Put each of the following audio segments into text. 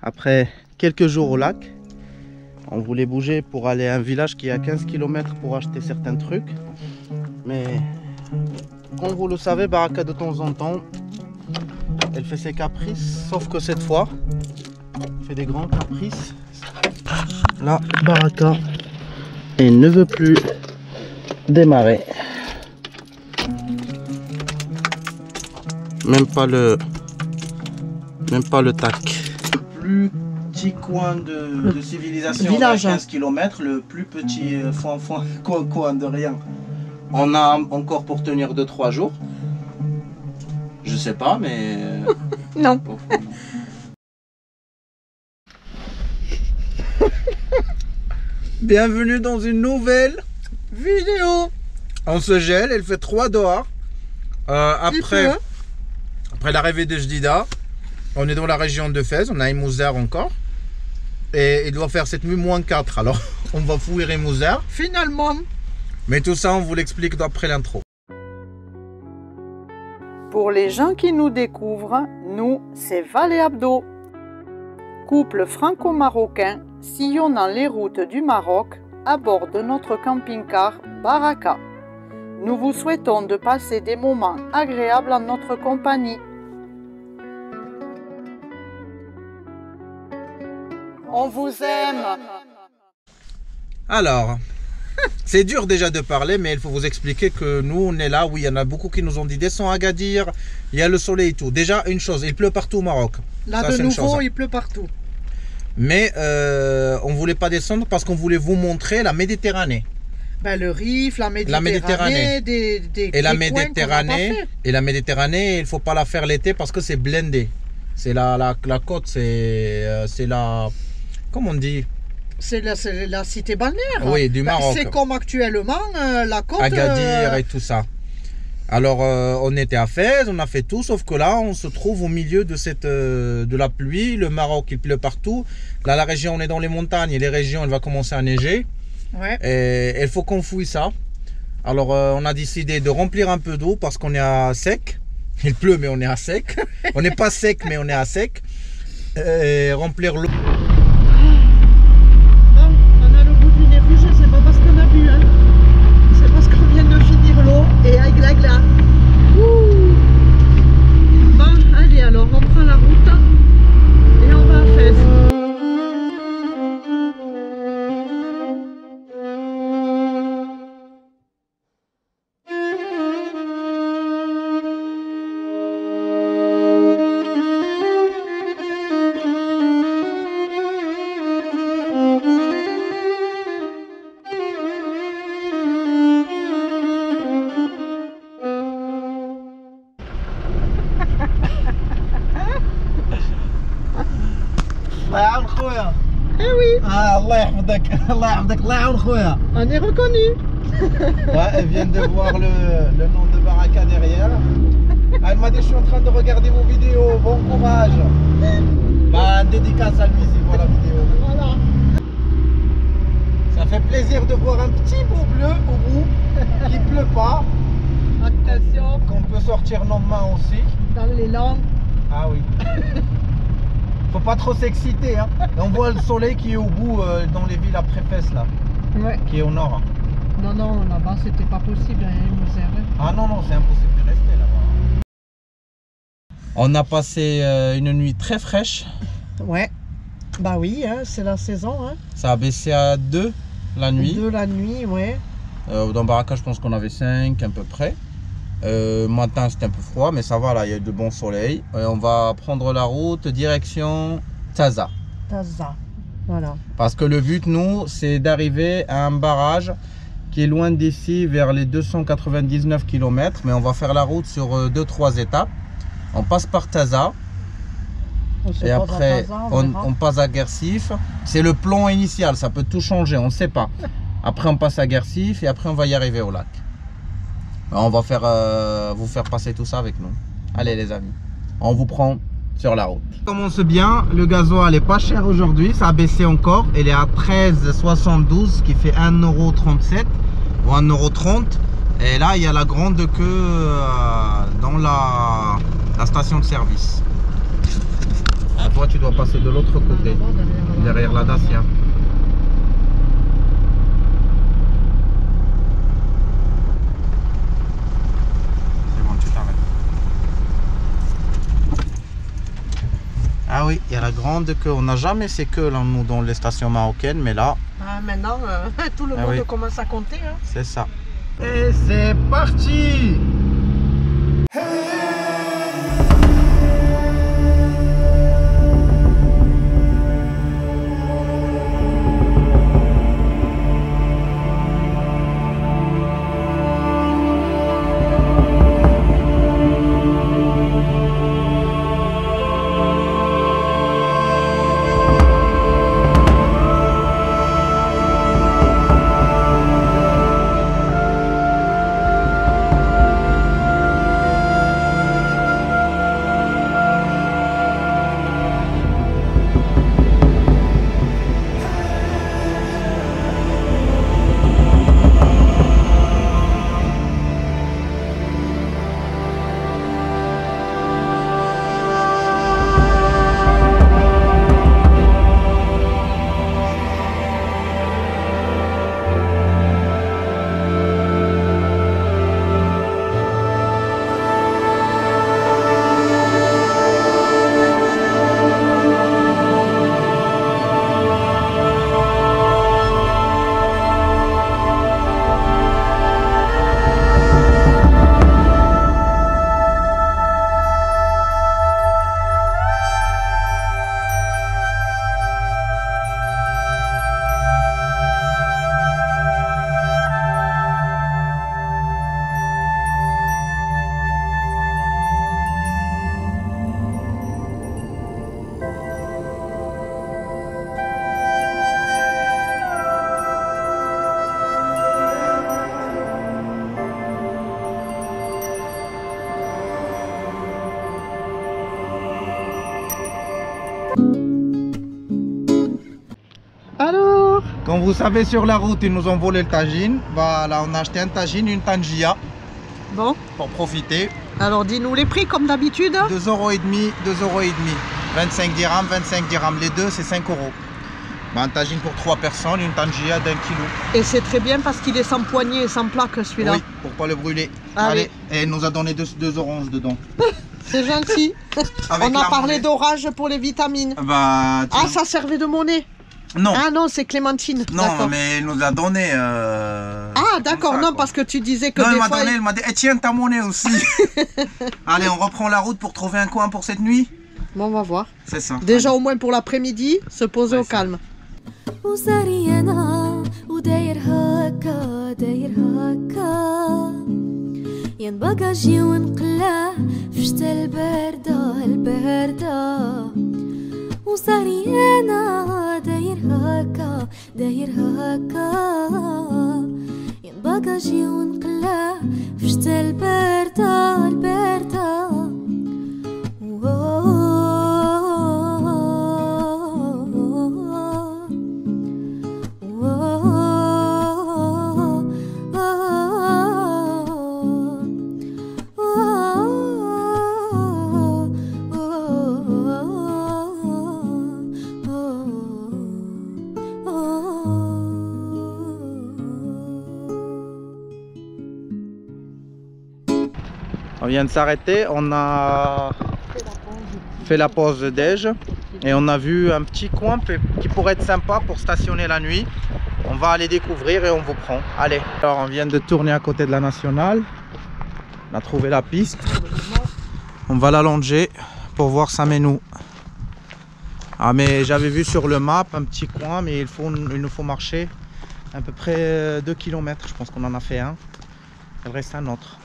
Après quelques jours au lac, on voulait bouger pour aller à un village qui est à 15 km pour acheter certains trucs. Mais comme vous le savez, Baraka de temps en temps, elle fait ses caprices. Sauf que cette fois, elle fait des grands caprices. Là, Baraka, elle ne veut plus démarrer. Même pas le tac. Le plus petit coin de civilisation, village, 15 km, le plus petit coin de rien. On a encore pour tenir 2-3 jours. Je sais pas, mais... Non. Bienvenue dans une nouvelle vidéo. On se gèle, elle fait 3 dehors. Après l'arrivée de Jdida, on est dans la région de Fès, on a Imouzer encore. Et il doit faire cette nuit moins 4, alors on va fouiller Imouzer. Finalement. Mais tout ça, on vous l'explique après l'intro. Pour les gens qui nous découvrent, nous, c'est Val et Abdo. Couple franco-marocain sillonnant les routes du Maroc à bord de notre camping-car Baraka. Nous vous souhaitons de passer des moments agréables en notre compagnie. On vous aime. Alors, c'est dur déjà de parler, mais il faut vous expliquer que nous, on est là. Oui, il y en a beaucoup qui nous ont dit descends à Agadir, il y a le soleil et tout. Déjà, une chose, il pleut partout au Maroc. Là, de nouveau, il pleut partout. Mais on ne voulait pas descendre parce qu'on voulait vous montrer la Méditerranée. Ben, le Rif, la Méditerranée. Et la Méditerranée, il ne faut pas la faire l'été parce que c'est blindé. C'est la côte, c'est la... Comment on dit? C'est la cité balnéaire. Oui, du Maroc. C'est comme actuellement la côte... Agadir et tout ça. Alors, on était à Fès, on a fait tout, sauf que là, on se trouve au milieu de la pluie. Le Maroc, il pleut partout. Là, la région, on est dans les montagnes et les régions, elle va commencer à neiger. Ouais. Et il faut qu'on fouille ça. Alors, on a décidé de remplir un peu d'eau parce qu'on est à sec. Il pleut, mais on est à sec. On n'est pas sec, mais on est à sec. Et remplir l'eau. On a le bout du nez rouge, c'est pas parce qu'on a bu, hein. C'est parce qu'on vient de finir l'eau et agla. Bon, allez, alors on prend la route et on va à Fès. Eh oui. Ah, Allah yahfadek, Allah yahfadek, Allah yahfadek khoya. On est reconnu. Ouais, elle vient de voir le nom de Baraka derrière. Elle m'a dit je suis en train de regarder vos vidéos, bon courage. Bah, dédicace à lui s'il voit la vidéo. Voilà. Ça fait plaisir de voir un petit bout bleu au bout, qui pleut pas. Attention. Qu'on peut sortir nos mains aussi. Dans les langues. Ah oui. Faut pas trop s'exciter, hein. Et on voit le soleil qui est au bout dans les villes après Fès là, Ouais. qui est au nord. Non, là-bas c'était pas possible, hein, Imouzer. Ah non, c'est impossible de rester là-bas. On a passé une nuit très fraîche. Ouais. Bah oui, hein, c'est la saison. Hein. Ça a baissé à 2 la nuit. 2 la nuit, ouais. Dans Baraka, je pense qu'on avait 5 à peu près. Matin, c'était un peu froid, mais ça va, là, il y a de bon soleil. On va prendre la route direction Taza. Taza, voilà. Parce que le but, nous, c'est d'arriver à un barrage qui est loin d'ici, vers les 299 km. Mais on va faire la route sur 2-3 étapes. On passe par Taza. Et après, on passe à Guersif. C'est le plan initial, ça peut tout changer, on ne sait pas. Après, on passe à Guersif et après, on va y arriver au lac. On va vous faire passer tout ça avec nous. Allez les amis, on vous prend sur la route. On commence bien, le gasoil est pas cher aujourd'hui, ça a baissé encore. Il est à 13,72 qui fait 1,37 € ou 1,30 €. Et là, il y a la grande queue dans la station de service. toi tu dois passer de l'autre côté, derrière la Dacia. C'est bon, tu t'arrêtes. Ah oui, il y a la grande queue. On n'a jamais ces queues là, nous, dans les stations marocaines, mais là... Ah, maintenant, tout le monde commence à compter. Hein. C'est ça. Et c'est parti! Alors, Comme vous savez, sur la route, ils nous ont volé le tagine. Voilà, on a acheté un tagine, une Tangia bon, pour profiter. alors dis-nous les prix comme d'habitude. 2,5 €, 2,5 €. 25 dirhams, 25 dirhams. Les deux, c'est 5 €. Un tagine pour 3 personnes, une Tangia d'1 kg. Et c'est très bien parce qu'il est sans poignée et sans plaque celui-là. Oui, pour pas le brûler. Allez. Et elle nous a donné deux oranges dedans. C'est gentil. Avec On a la parlé monnaie. d'orage pour les vitamines. Bah, Ah, ça servait de monnaie. non. Ah non, c'est Clémentine. Non, D'accord. mais elle nous a donné. Ah d'accord, non, parce que tu disais que non, des elle m'a fois... donné, elle m'a dit, eh, tiens ta monnaie aussi. Allez, on reprend la route pour trouver un coin pour cette nuit. Bon, on va voir. C'est ça. Déjà au moins pour l'après-midi, se poser au Ouais, calme. وصاري انا وداير هكا داير هكا ينبقى جي ونقلع في شتا البردة البردة وصاري انا داير هكا داير هكا ينبقى جي ونقلع في شتا البردة البردة On vient de s'arrêter, on a fait la pause de déj et on a vu un petit coin qui pourrait être sympa pour stationner la nuit. On va aller découvrir et on vous prend. Allez. Alors on vient de tourner à côté de la nationale. On a trouvé la piste. On va la longer pour voir ça mène où. Ah mais j'avais vu sur le map un petit coin, mais il nous faut marcher à peu près 2 km. Je pense qu'on en a fait un. Il reste un autre.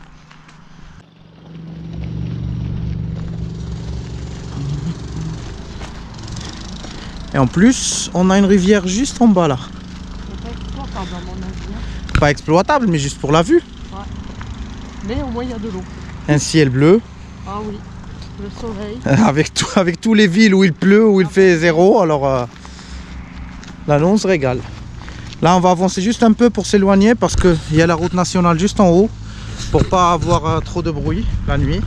Et en plus, on a une rivière juste en bas là. C'est pas exploitable à mon avis. Pas exploitable, mais juste pour la vue. Ouais. Mais au moins il y a de l'eau. Un ciel bleu. Ah oui, le soleil. Avec tous les villes où il pleut, où il fait zéro, alors là on se régale. Là on va avancer juste un peu pour s'éloigner parce qu'il y a la route nationale juste en haut pour pas avoir trop de bruit la nuit.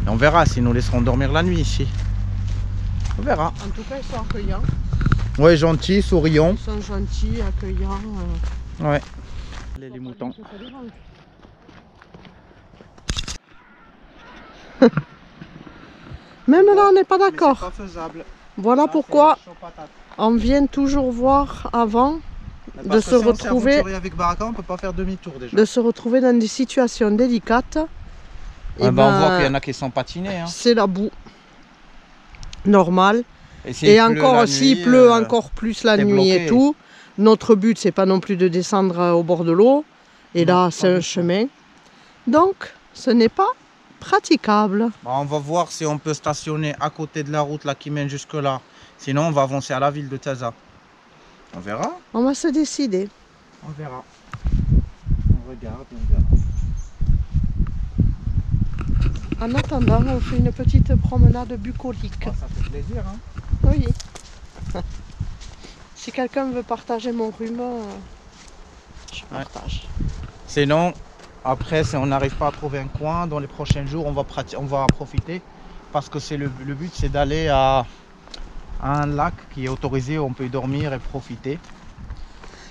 Et on verra si nous laisserons dormir la nuit ici. On verra. En tout cas, ils sont accueillants. Ouais, gentils, souriants. Ils sont gentils, accueillants. Ouais. Les moutons. Même là, on n'est pas C'est d'accord. pas faisable. Voilà Là, pourquoi c'est chaud patate. on vient toujours voir avant Parce de que se si on retrouver. s'aventurer avec Baraka, on peut pas faire demi-tour déjà. De se retrouver dans des situations délicates. Et On voit qu'il y en a qui sont patinés. Hein. c'est la boue. Normal. s'il Et pleut encore, la s'il nuit, pleut encore plus la t'es nuit bloqué. et tout, notre but, c'est pas non plus de descendre au bord de l'eau. Et Non, là, pas c'est un du tout. chemin. Donc, ce n'est pas praticable. Bah, on va voir si on peut stationner à côté de la route là qui mène jusque là. Sinon, on va avancer à la ville de Taza. On verra. On va se décider. On verra. On regarde et on verra. En attendant, on fait une petite promenade bucolique. Ah, ça fait plaisir. Hein. Oui. Si quelqu'un veut partager mon rhume, je partage. Sinon, après, si on n'arrive pas à trouver un coin, dans les prochains jours, on va profiter. Parce que c'est le but, c'est d'aller à un lac qui est autorisé où on peut y dormir et profiter.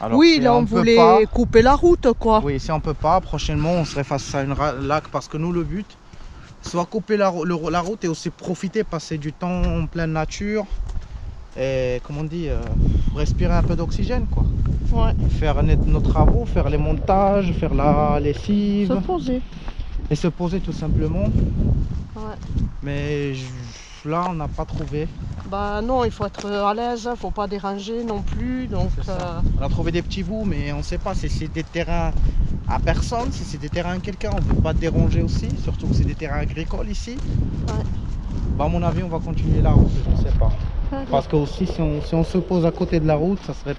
Alors, oui, si là on peut voulait pas, couper la route, quoi. oui, si on peut pas, prochainement on serait face à un lac parce que nous le but, soit couper la route et aussi profiter, passer du temps en pleine nature et comment on dit, respirer un peu d'oxygène quoi. Ouais. Faire nos travaux, faire les montages, faire la lessive. Se poser. Et se poser tout simplement. Ouais. Mais là on n'a pas trouvé. Bah non, il faut être à l'aise, faut pas déranger non plus. Donc On a trouvé des petits bouts, mais on ne sait pas si c'est des terrains à personne, si c'est des terrains à quelqu'un, on ne veut pas déranger aussi, surtout que c'est des terrains agricoles ici. Ouais. Bah, à mon avis, on va continuer la route, je ne sais pas. Parce que aussi, si on se pose à côté de la route, ça serait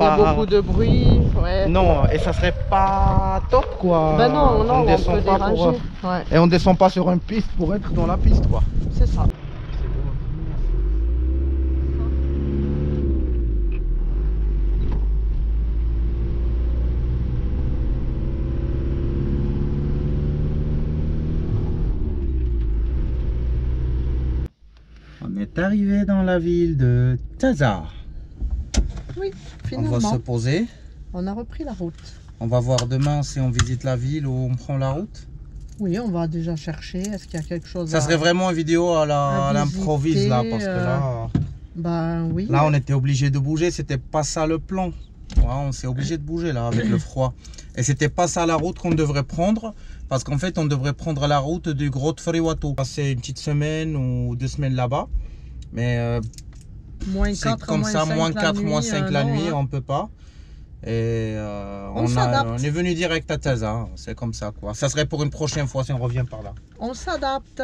il y a pas... beaucoup de bruit. Ouais. Non, et ça serait pas top quoi. Ben non, on descend peut pas déranger. Ouais, Et on descend pas sur une piste pour être dans la piste quoi. c'est ça. On est arrivé dans la ville de Taza. Oui, On finalement. va se poser. On a repris la route. On va voir demain si on visite la ville ou on prend la route. Oui, on va déjà chercher. Est-ce qu'il y a quelque chose Ça serait vraiment une vidéo à l'improvise là, parce que là, ben oui. là on était obligé de bouger, c'était pas ça le plan. Ouais, on s'est obligé de bouger là avec le froid. Et c'était pas ça la route qu'on devrait prendre, parce qu'en fait on devrait prendre la route du Grotte Feriwato. Passer une petite semaine ou 2 semaines là-bas, mais moins c'est 4, comme moins ça, 5 moins la 4, nuit, moins 5 la non, nuit, hein. on peut pas. Et On s'adapte. on est venu direct à Taza, hein. C'est comme ça quoi. Ça serait pour une prochaine fois si on revient par là. On s'adapte.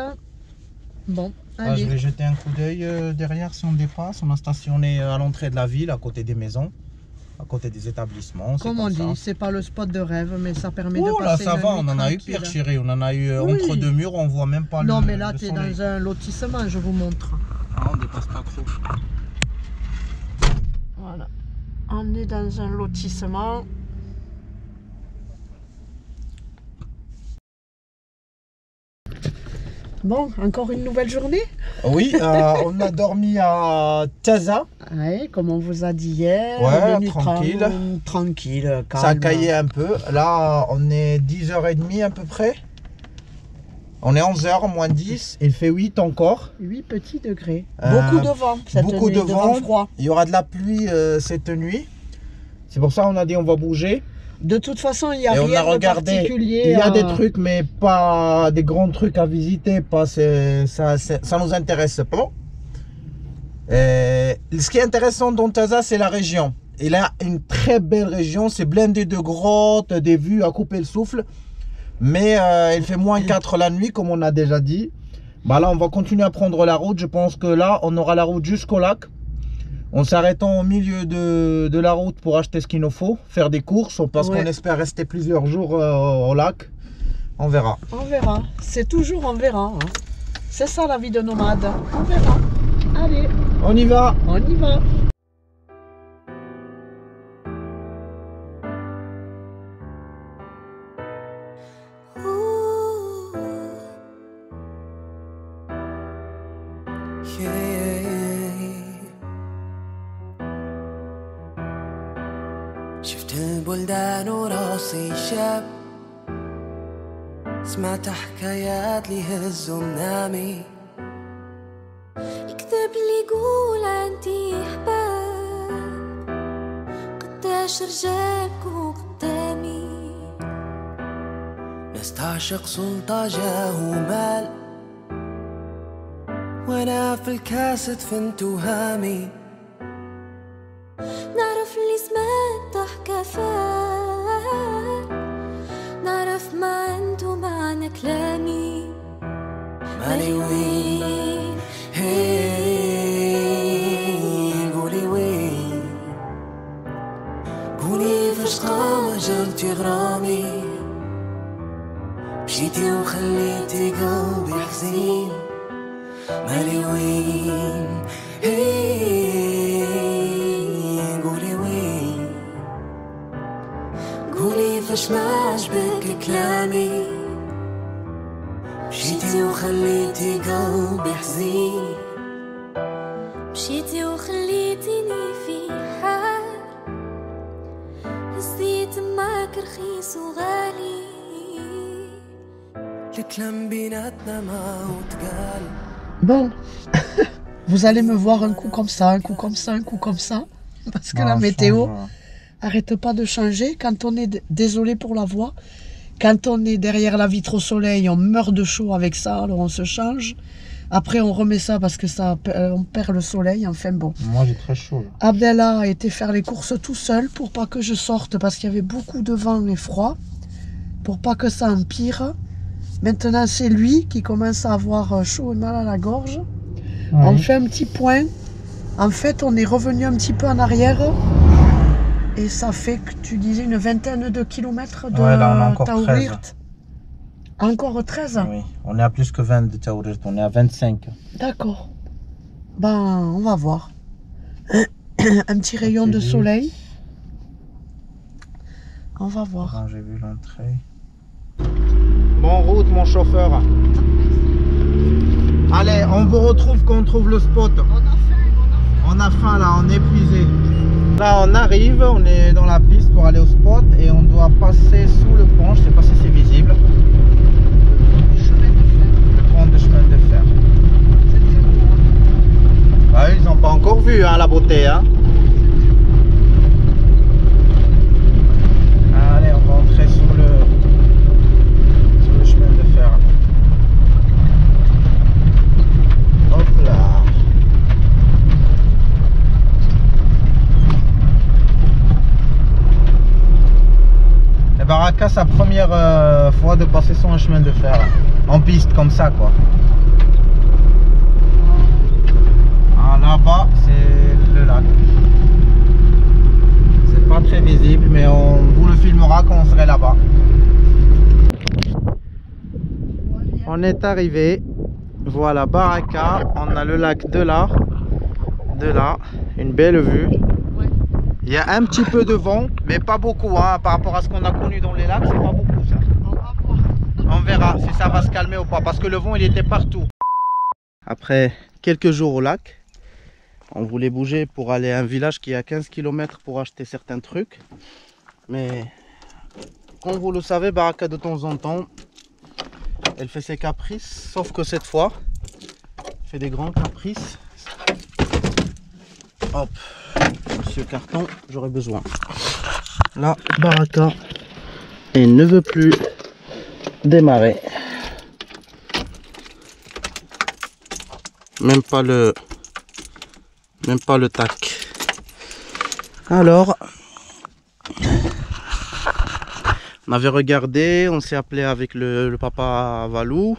Bon, Ah, allez. je vais jeter un coup d'œil derrière si on dépasse. On a stationné à l'entrée de la ville, à côté des maisons, à côté des établissements. Comme on ça. dit, c'est pas le spot de rêve, mais ça permet de Oh là, passer ça une va, nuit on en a eu tranquille. pire chérie. On en a eu Oui. entre deux murs, on voit même pas Non, le mais là, le tu es soleil. dans un lotissement, je vous montre. Ah, on dépasse pas trop. Voilà. On est dans un lotissement. Bon, encore une nouvelle journée. Oui, on a dormi à Taza. Oui, comme on vous a dit hier. Ouais, une nuit tranquille. Tranquille, calme. Ça a caillé un peu. Là, on est 10h30 à peu près. On est 11h, moins 10. Il fait 8 encore. 8 petits degrés. Euh, Beaucoup de vent. Cette beaucoup nuit, de vent. froid. Il y aura de la pluie cette nuit. C'est pour ça qu'on a dit on va bouger. De toute façon, il n'y a Et rien on a de regardé. particulier. Il y a des trucs, mais pas des grands trucs à visiter. Pas, ça nous intéresse pas. Ce qui est intéressant dans Taza, c'est la région. Il a une très belle région. C'est blindé de grottes, des vues à couper le souffle. Mais il fait moins 4 la nuit, comme on a déjà dit. Bah là, on va continuer à prendre la route. Je pense que là, on aura la route jusqu'au lac. En s'arrêtant au milieu de la route pour acheter ce qu'il nous faut, faire des courses, parce qu'on espère rester plusieurs jours au lac. On verra. On verra. C'est toujours on verra. Hein. C'est ça la vie de nomade. On verra. Allez, On y va. on y va. Yeah. شفت البلدان وراسي شاب سمعت حكايات لي هزوا منامي يكتب لي يقول عندي احباب قداش رجالكوا قدامي ناس تعشق سلطة جاه ومال وانا في الكاس دفنت وهامي نعرف اللي زمان ضحكة فات نعرف ما عنده معنى كلامي مالي وين هين قولي وين قولي فاش قام جرتي غرامي مشيتي وخليتي قلبي حزين مالي وين هين قولي وين قولي فاش ما عجبك كلامي مشيتي وخليتي قلبي حزين مشيتي وخليتيني في حال هزيت معك رخيص وغالي الكلام بيناتنا ما وتقال. Bon, vous allez me voir un coup comme ça, un coup comme ça, un coup comme ça, parce que la météo arrête pas de changer. Quand on est désolé pour la voix, quand on est derrière la vitre au soleil, on meurt de chaud avec ça, alors on se change. Après, on remet ça parce que ça, on perd le soleil. Enfin bon. Moi, j'ai très chaud. Là. Abdallah a été faire les courses tout seul pour pas que je sorte parce qu'il y avait beaucoup de vent et froid, pour pas que ça empire. Maintenant, c'est lui qui commence à avoir chaud et mal à la gorge. Oui. On fait un petit point. En fait, on est revenu un petit peu en arrière. Et ça fait que tu disais une vingtaine de kilomètres de Taourirt. Encore 13. Oui, on est à plus que 20 de Taourirt, on est à 25. D'accord. Ben, on va voir. Un petit rayon de soleil. On va voir. Ah, j'ai vu l'entrée. Bonne route, mon chauffeur. Allez, on vous retrouve quand on trouve le spot. On a faim là, on est épuisé. Là, on arrive, on est dans la piste pour aller au spot et on doit passer sous le pont. Je sais pas si c'est visible. Le pont de chemin de fer. Bah, ils n'ont pas encore vu hein, la beauté. Hein. Allez, on va entrer sur le chemin de fer. Hop là. Et Baraka, sa première fois de passer sur un chemin de fer en piste comme ça quoi. Ah, là-bas c'est le lac. C'est pas très visible mais on vous le filmera quand on serait là-bas. On est arrivé. Voilà Baraka. On a le lac de là, une belle vue. Il y a un petit peu de vent, mais pas beaucoup hein, par rapport à ce qu'on a connu dans les lacs, c'est pas beaucoup ça. On verra si ça va se calmer ou pas, parce que le vent il était partout. Après quelques jours au lac, on voulait bouger pour aller à un village qui est à 15 km pour acheter certains trucs. Mais comme vous le savez, Baraka de temps en temps, elle fait ses caprices, sauf que cette fois, elle fait des grands caprices. Hop, monsieur carton, j'aurais besoin. Là, Baraka, elle ne veut plus démarrer. Même pas le tac. Alors, on avait regardé, on s'est appelé avec le papa Valou.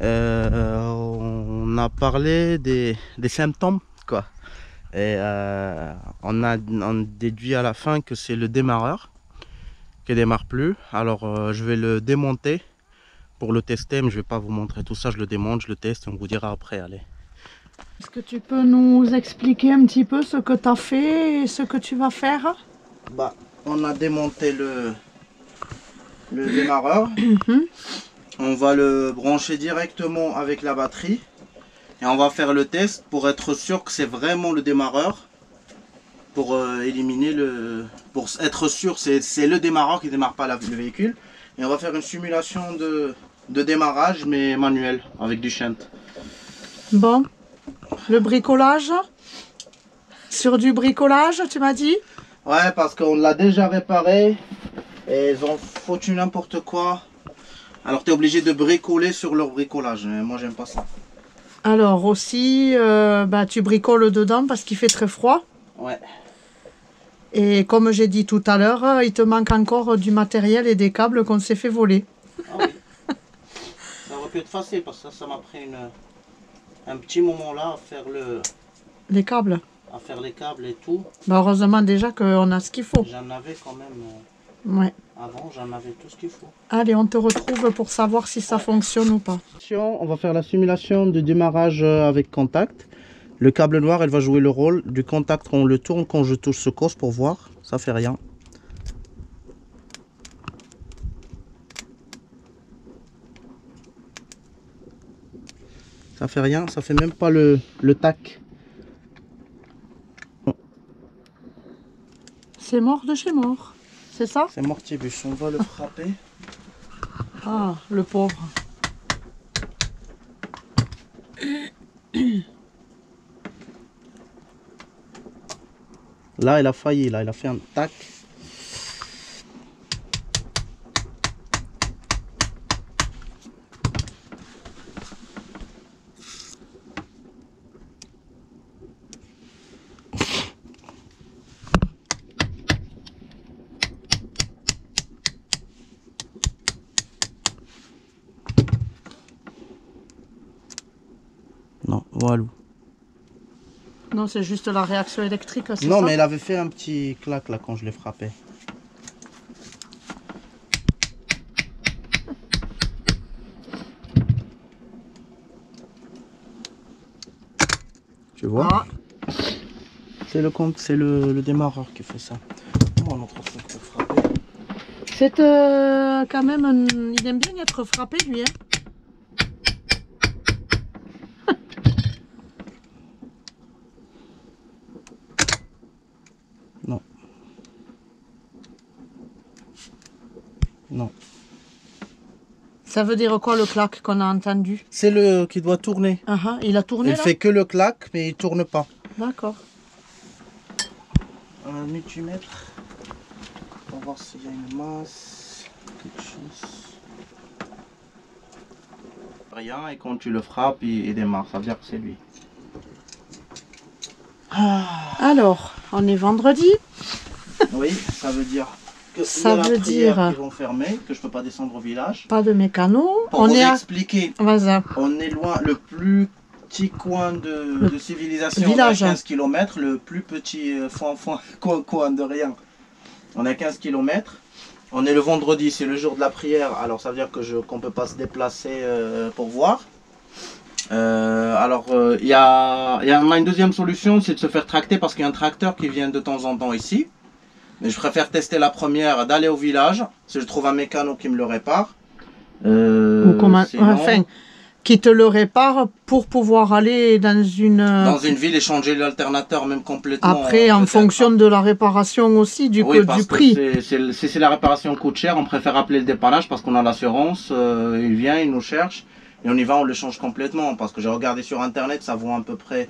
On a parlé des symptômes quoi. Et on déduit à la fin que c'est le démarreur qui ne démarre plus. Alors je vais le démonter pour le tester, mais je ne vais pas vous montrer tout ça. Je le démonte, je le teste et on vous dira après. Allez. Est-ce que tu peux nous expliquer un petit peu ce que tu as fait et ce que tu vas faire? Bah, on a démonté le démarreur. On va le brancher directement avec la batterie. Et on va faire le test pour être sûr que c'est vraiment le démarreur. pour éliminer le... Pour être sûr, c'est le démarreur qui ne démarre pas le véhicule. Et on va faire une simulation de démarrage, mais manuel, avec du shunt. Bon, le bricolage. Sur du bricolage, tu m'as dit? Ouais, parce qu'on l'a déjà réparé. Et ils ont foutu n'importe quoi. Alors tu es obligé de bricoler sur leur bricolage. Mais moi, j'aime pas ça. Alors aussi, tu bricoles dedans parce qu'il fait très froid. Ouais. Et comme j'ai dit tout à l'heure, il te manque encore du matériel et des câbles qu'on s'est fait voler. Ah oui. Ça aurait pu être facile parce que ça m'a pris un petit moment là à faire Les câbles. à faire les câbles et tout. Bah heureusement déjà qu'on a ce qu'il faut. J'en avais quand même. Ouais. Avant, j'en avais tout ce qu'il faut. Allez, on te retrouve pour savoir si ça fonctionne ou pas. On va faire la simulation de démarrage avec contact. Le câble noir, elle va jouer le rôle du contact. On le tourne quand je touche ce cause pour voir. Ça fait rien. Ça fait rien, ça fait même pas le tac. C'est mort de chez mort. C'est ça? C'est mortibus, on va le frapper. Ah, le pauvre. Là, elle a failli, là, elle a fait un tac. Non, voilà. Non, c'est juste la réaction électrique, c'est ça? Non, mais elle avait fait un petit clac là quand je l'ai frappé. Tu vois? Ah. C'est le démarreur qui fait ça. Comment notre truc pour frapper? C'est quand même... Il aime bien être frappé, lui, hein? Non. Non. Ça veut dire quoi le clac qu'on a entendu? C'est le qui doit tourner. Il a tourné Il là? fait que le clac, mais il tourne pas. D'accord. Un multimètre. On va voir s'il y a une masse, quelque chose. Rien, et quand tu le frappes, il démarre. Ça veut dire que c'est lui. Alors, on est vendredi. Oui, ça veut dire que Ça il y a la veut prière dire- qu'ils vont fermer, que je peux pas descendre au village. Pas de mécano. Pour On vous est à... expliquer, Vas-y. on est loin, le plus petit coin de civilisation, village. on est à 15 km, le plus petit coin de rien. On est à 15 km. On est le vendredi, c'est le jour de la prière, alors ça veut dire qu'on ne peut pas se déplacer pour voir. On a une deuxième solution, c'est de se faire tracter parce qu'il y a un tracteur qui vient de temps en temps ici. Mais je préfère tester la première, d'aller au village, si je trouve un mécano qui me le répare. Ou comment... Sinon, Enfin, qui te le répare pour pouvoir aller dans une... dans une ville et changer l'alternateur même complètement. Après, en peut-être fonction pas. de la réparation aussi, du prix. Si la réparation coûte cher, on préfère appeler le dépannage parce qu'on a l'assurance. Il vient, il nous cherche et on y va, on le change complètement. Parce que j'ai regardé sur internet, ça vaut à peu près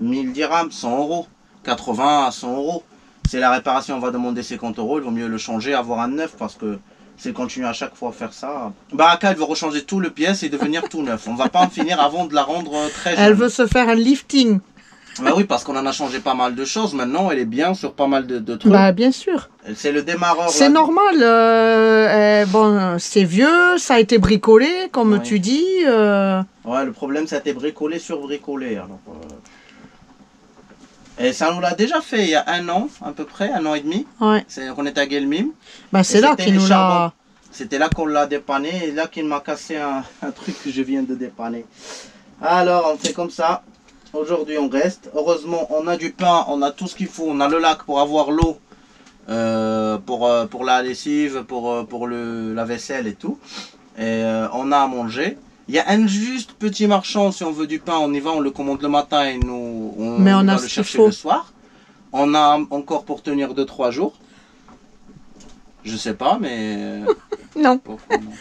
1000 dirhams, 100 euros, 80 à 100 euros. Si la réparation on va demander 50 euros, il vaut mieux le changer, avoir un neuf parce que c'est continuer à chaque fois à faire ça. Baraka, elle veut rechanger tout le pièce et devenir tout neuf. On va pas en finir avant de la rendre très jeune. Elle veut se faire un lifting. Bah oui, parce qu'on en a changé pas mal de choses. Maintenant, elle est bien sur pas mal de trucs. Bah, bien sûr. C'est le démarreur. C'est là. normal. Bon, c'est vieux, ça a été bricolé, comme Oui. tu dis. Ouais, le problème, ça a été bricolé sur bricolé. Alors, Et ça nous l'a déjà fait il y a un an, à peu près, un an et demi. Ouais. On était à Guelmim. Bah, c'est Et là c'était qu'il les nous charbons. l'a... C'était là qu'on l'a dépanné et là qu'il m'a cassé un truc que je viens de dépanner. Alors, on fait comme ça. Aujourd'hui, on reste. Heureusement, on a du pain, on a tout ce qu'il faut. On a le lac pour avoir l'eau, pour la lessive, pour la vaisselle et tout. Et on a à manger. Il y a un juste petit marchand, si on veut du pain, on y va, on le commande le matin et on Mais on va a le ce qu'il chercher faut. le soir. On a encore pour tenir 2-3 jours. Je sais pas, mais... Non. Pourquoi non.